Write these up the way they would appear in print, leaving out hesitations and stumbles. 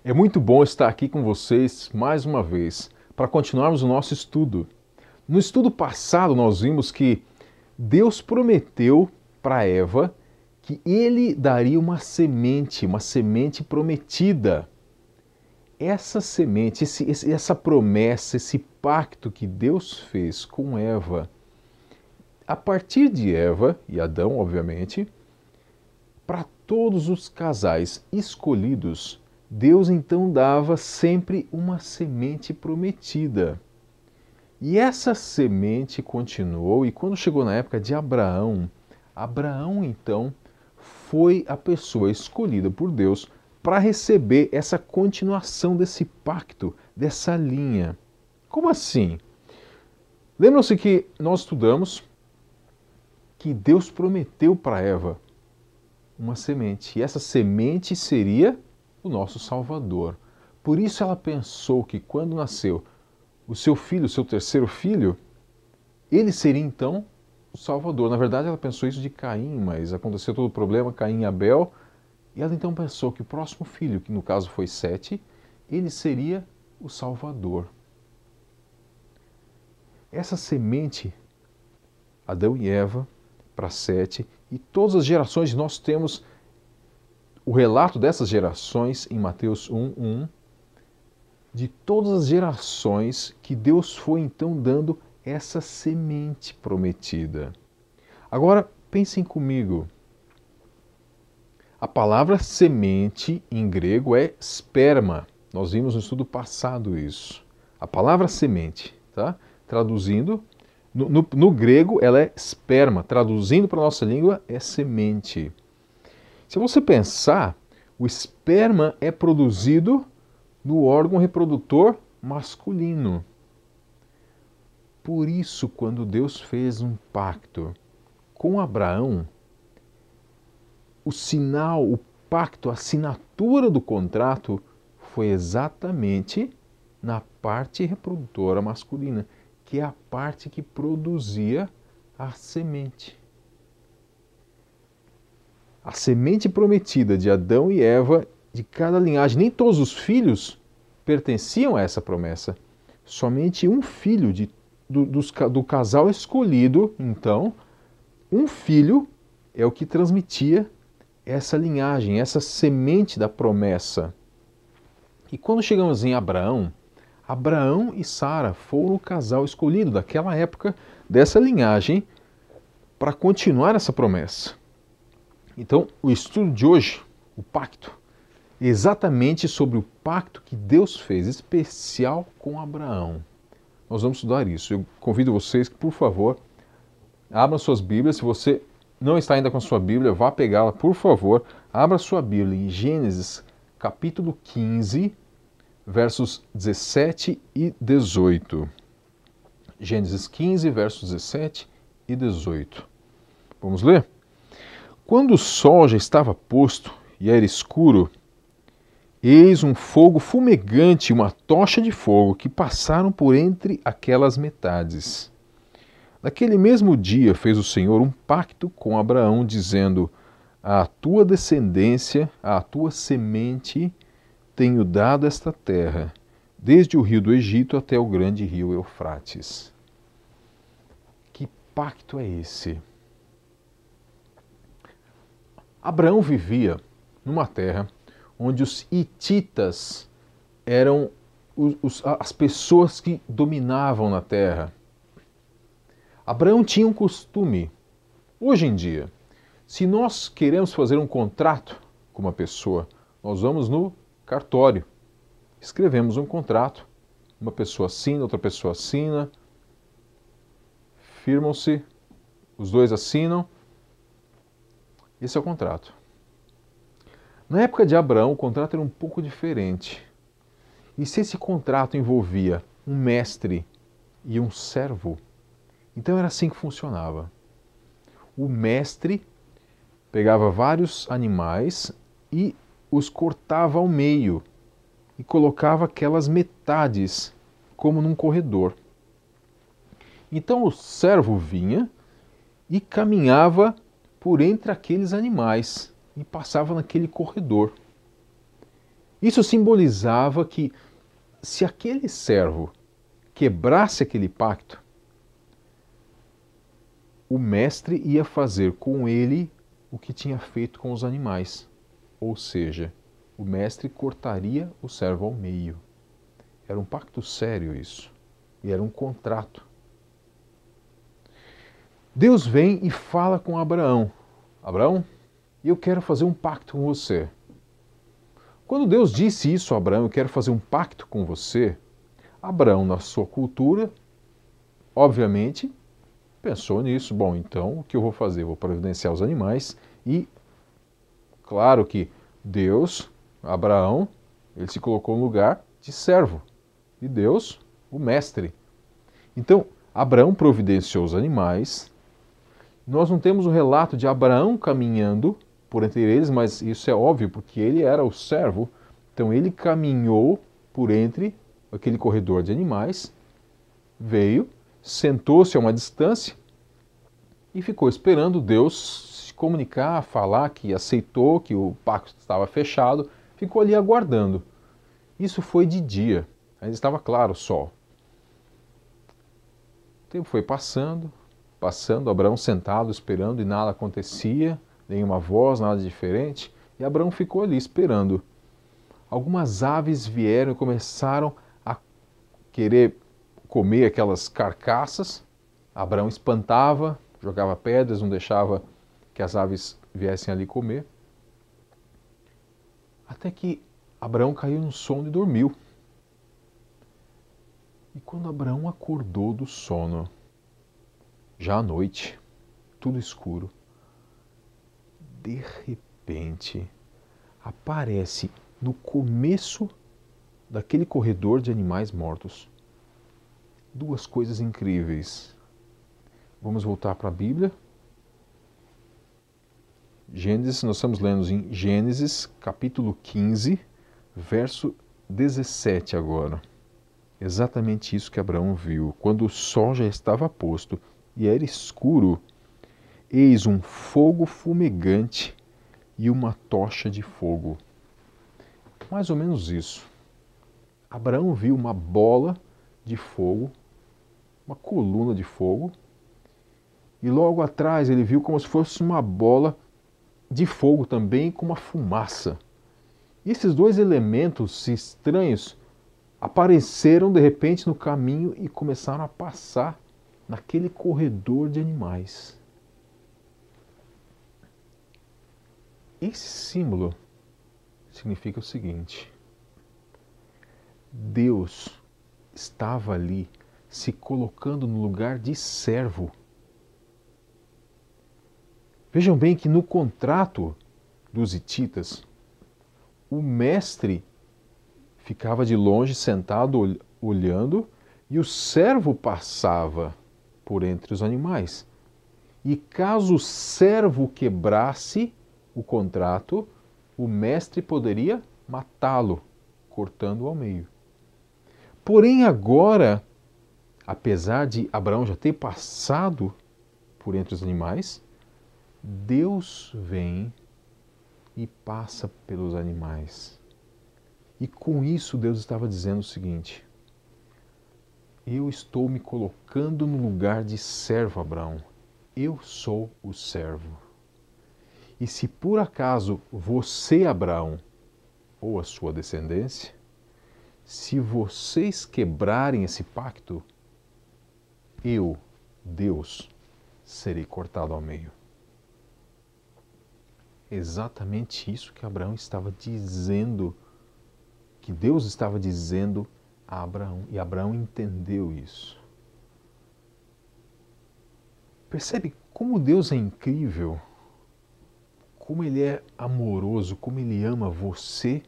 É muito bom estar aqui com vocês mais uma vez para continuarmos o nosso estudo. No estudo passado, nós vimos que Deus prometeu para Eva que ele daria uma semente prometida. Essa semente, essa promessa, esse pacto que Deus fez com Eva, a partir de Eva e Adão, obviamente, para todos os casais escolhidos, Deus então dava sempre uma semente prometida. E essa semente continuou, e quando chegou na época de Abraão, Abraão então foi a pessoa escolhida por Deus para receber essa continuação desse pacto, dessa linha. Como assim? Lembram-se que nós estudamos que Deus prometeu para Eva uma semente, e essa semente seria o nosso Salvador. Por isso ela pensou que quando nasceu o seu filho, o seu terceiro filho, ele seria então o Salvador. Na verdade ela pensou isso de Caim, mas aconteceu todo o problema, Caim e Abel, e ela então pensou que o próximo filho, que no caso foi Sete, ele seria o Salvador. Essa semente, Adão e Eva, para Sete, e todas as gerações, nós temos o relato dessas gerações em Mateus 1:1, de todas as gerações que Deus foi então dando essa semente prometida. Agora, pensem comigo. A palavra semente em grego é sperma. Nós vimos no estudo passado isso. A palavra semente, tá? Traduzindo, no grego ela é sperma. Traduzindo para a nossa língua é semente. Se você pensar, o esperma é produzido no órgão reprodutor masculino. Por isso, quando Deus fez um pacto com Abraão, o sinal, o pacto, a assinatura do contrato foi exatamente na parte reprodutora masculina, que é a parte que produzia a semente. A semente prometida de Adão e Eva, de cada linhagem, nem todos os filhos pertenciam a essa promessa. Somente um filho do casal escolhido, então, um filho é o que transmitia essa linhagem, essa semente da promessa. E quando chegamos em Abraão, Abraão e Sara foram o casal escolhido daquela época, dessa linhagem, para continuar essa promessa. Então, o estudo de hoje, o pacto, é exatamente sobre o pacto que Deus fez, especial com Abraão. Nós vamos estudar isso. Eu convido vocês que, por favor, abram suas Bíblias. Se você não está ainda com a sua Bíblia, vá pegá-la, por favor. Abra sua Bíblia em Gênesis, capítulo 15, versos 17 e 18. Gênesis 15, versos 17 e 18. Vamos ler? Quando o sol já estava posto e era escuro, eis um fogo fumegante e uma tocha de fogo que passaram por entre aquelas metades. Naquele mesmo dia fez o Senhor um pacto com Abraão, dizendo: à tua descendência, à tua semente, tenho dado esta terra, desde o rio do Egito até o grande rio Eufrates. Que pacto é esse? Abraão vivia numa terra onde os hititas eram as pessoas que dominavam na terra. Abraão tinha um costume. Hoje em dia, se nós queremos fazer um contrato com uma pessoa, nós vamos no cartório, escrevemos um contrato, uma pessoa assina, outra pessoa assina, firmam-se, os dois assinam. Esse é o contrato. Na época de Abraão, o contrato era um pouco diferente. E se esse contrato envolvia um mestre e um servo, então era assim que funcionava. O mestre pegava vários animais e os cortava ao meio e colocava aquelas metades como num corredor. Então o servo vinha e caminhava por entre aqueles animais e passava naquele corredor. Isso simbolizava que se aquele servo quebrasse aquele pacto, o mestre ia fazer com ele o que tinha feito com os animais. Ou seja, o mestre cortaria o servo ao meio. Era um pacto sério isso. E era um contrato. Deus vem e fala com Abraão. Abraão, eu quero fazer um pacto com você. Quando Deus disse isso a Abraão, eu quero fazer um pacto com você, Abraão, na sua cultura, obviamente, pensou nisso. Bom, então o que eu vou fazer? Vou providenciar os animais e, claro que Deus, Abraão, ele se colocou no lugar de servo e Deus, o mestre. Então, Abraão providenciou os animais. Nós não temos o relato de Abraão caminhando por entre eles, mas isso é óbvio porque ele era o servo. Então ele caminhou por entre aquele corredor de animais, veio, sentou-se a uma distância e ficou esperando Deus se comunicar, falar que aceitou, que o pacto estava fechado, ficou ali aguardando. Isso foi de dia, ainda estava claro o sol. O tempo foi passando, Abraão sentado esperando e nada acontecia, nenhuma voz, nada diferente, e Abraão ficou ali esperando. Algumas aves vieram e começaram a querer comer aquelas carcaças. Abraão espantava, jogava pedras, não deixava que as aves viessem ali comer. Até que Abraão caiu no sono e dormiu. E quando Abraão acordou do sono, já à noite, tudo escuro, de repente aparece no começo daquele corredor de animais mortos duas coisas incríveis. Vamos voltar para a Bíblia. Gênesis, nós estamos lendo em Gênesis, capítulo 15, verso 17 agora. Exatamente isso que Abraão viu. Quando o sol já estava posto e era escuro, eis um fogo fumegante e uma tocha de fogo. Mais ou menos isso. Abraão viu uma bola de fogo, uma coluna de fogo, e logo atrás ele viu como se fosse uma bola de fogo também com uma fumaça. E esses dois elementos estranhos apareceram de repente no caminho e começaram a passar naquele corredor de animais. Esse símbolo significa o seguinte: Deus estava ali se colocando no lugar de servo. Vejam bem que no contrato dos hititas, o mestre ficava de longe sentado olhando e o servo passava por entre os animais. E caso o servo quebrasse o contrato, o mestre poderia matá-lo, cortando-o ao meio. Porém agora, apesar de Abraão já ter passado por entre os animais, Deus vem e passa pelos animais. E com isso Deus estava dizendo o seguinte: eu estou me colocando no lugar de servo, Abraão. Eu sou o servo. E se por acaso você, Abraão, ou a sua descendência, se vocês quebrarem esse pacto, eu, Deus, serei cortado ao meio. Exatamente isso que Abraão estava dizendo, que Deus estava dizendo a Abraão, e Abraão entendeu isso. Percebe como Deus é incrível, como Ele é amoroso, como Ele ama você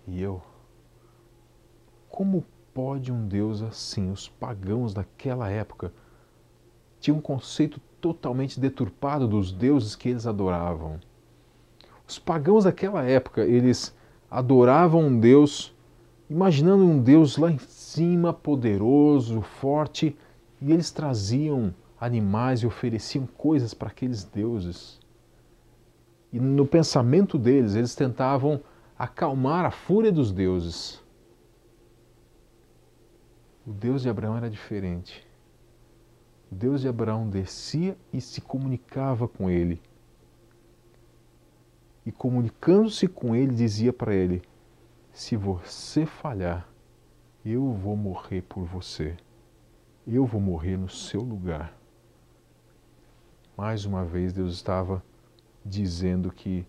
e eu. Como pode um Deus assim? Os pagãos daquela época tinham um conceito totalmente deturpado dos deuses que eles adoravam. Os pagãos daquela época, eles adoravam um Deus, imaginando um Deus lá em cima, poderoso, forte, e eles traziam animais e ofereciam coisas para aqueles deuses. E no pensamento deles, eles tentavam acalmar a fúria dos deuses. O Deus de Abraão era diferente. O Deus de Abraão descia e se comunicava com ele. E comunicando-se com ele, dizia para ele: se você falhar, eu vou morrer por você. Eu vou morrer no seu lugar. Mais uma vez, Deus estava dizendo que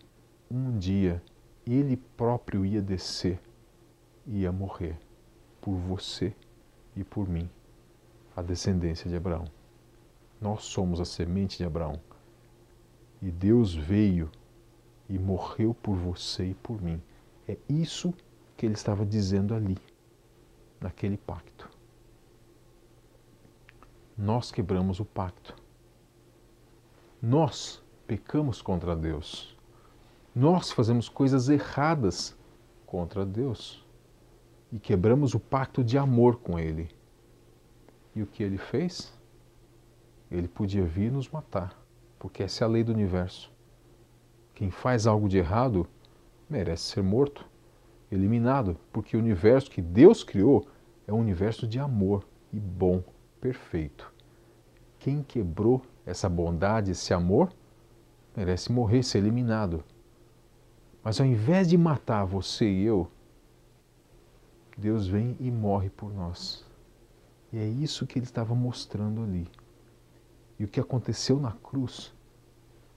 um dia Ele próprio ia descer e ia morrer por você e por mim, a descendência de Abraão. Nós somos a semente de Abraão. E Deus veio e morreu por você e por mim. É isso que Ele estava dizendo ali, naquele pacto. Nós quebramos o pacto. Nós pecamos contra Deus. Nós fazemos coisas erradas contra Deus. E quebramos o pacto de amor com Ele. E o que Ele fez? Ele podia vir nos matar, porque essa é a lei do universo. Quem faz algo de errado merece ser morto, eliminado, porque o universo que Deus criou é um universo de amor e bom, perfeito. Quem quebrou essa bondade, esse amor, merece morrer, ser eliminado. Mas ao invés de matar você e eu, Deus vem e morre por nós. E é isso que Ele estava mostrando ali. E o que aconteceu na cruz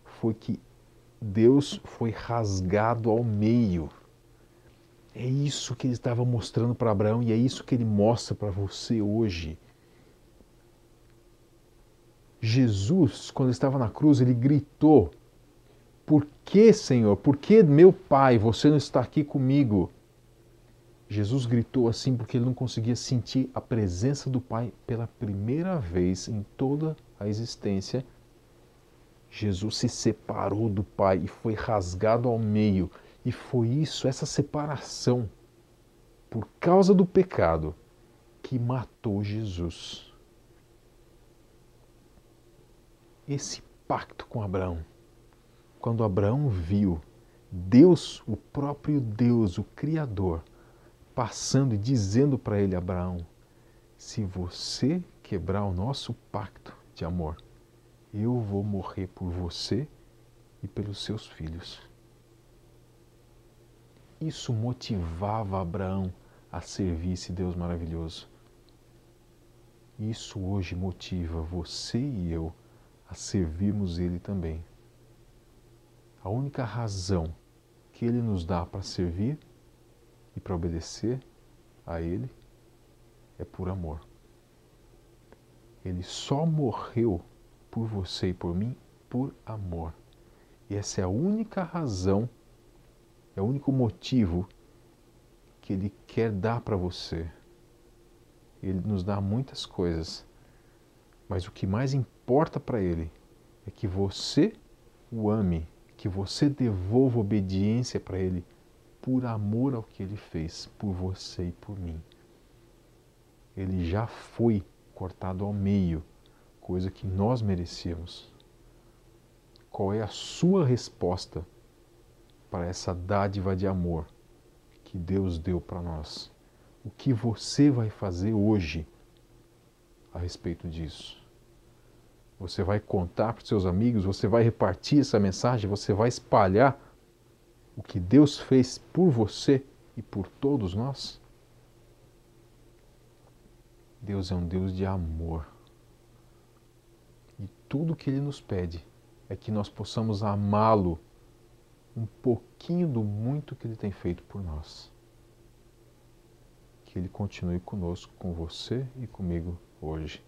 foi que Deus foi rasgado ao meio. É isso que Ele estava mostrando para Abraão e é isso que Ele mostra para você hoje. Jesus, quando estava na cruz, Ele gritou: por que, Senhor? Por que, meu Pai, você não está aqui comigo? Jesus gritou assim porque Ele não conseguia sentir a presença do Pai pela primeira vez em toda a existência. Jesus se separou do Pai e foi rasgado ao meio. E foi isso, essa separação, por causa do pecado, que matou Jesus. Esse pacto com Abraão, quando Abraão viu Deus, o próprio Deus, o Criador, passando e dizendo para ele: Abraão, se você quebrar o nosso pacto de amor, eu vou morrer por você e pelos seus filhos. Isso motivava Abraão a servir esse Deus maravilhoso. Isso hoje motiva você e eu a servirmos Ele também. A única razão que Ele nos dá para servir e para obedecer a Ele é por amor. Ele só morreu por você e por mim por amor. E essa é a única razão, é o único motivo que Ele quer dar para você. Ele nos dá muitas coisas, mas o que mais importa para Ele é que você o ame, que você devolva obediência para Ele por amor ao que Ele fez por você e por mim. Ele já foi cortado ao meio, coisa que nós merecíamos. Qual é a sua resposta para essa dádiva de amor que Deus deu para nós? O que você vai fazer hoje a respeito disso? Você vai contar para os seus amigos, você vai repartir essa mensagem, você vai espalhar o que Deus fez por você e por todos nós? Deus é um Deus de amor. E tudo que Ele nos pede é que nós possamos amá-lo um pouquinho do muito que Ele tem feito por nós. Que Ele continue conosco, com você e comigo hoje.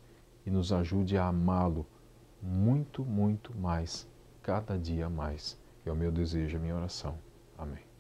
E nos ajude a amá-lo muito, muito mais, cada dia mais. É o meu desejo, a minha oração. Amém.